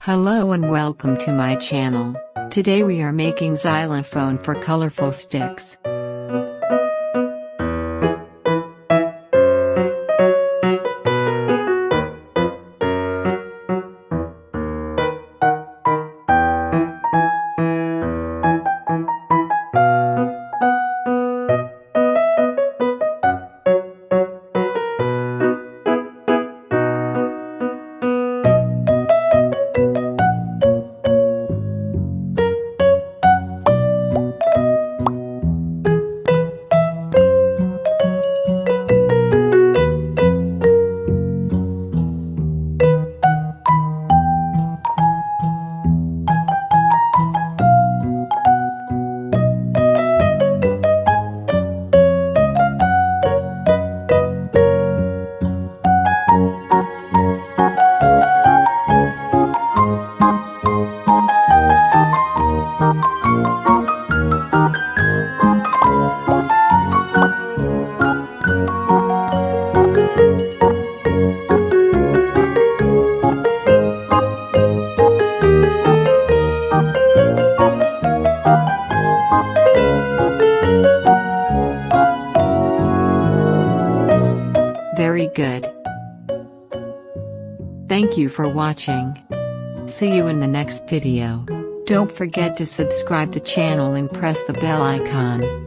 Hello and welcome to my channel. Today we are making xylophone for colorful sticks. Very good. Thank you for watching. See you in the next video. Don't forget to subscribe the channel and press the bell icon.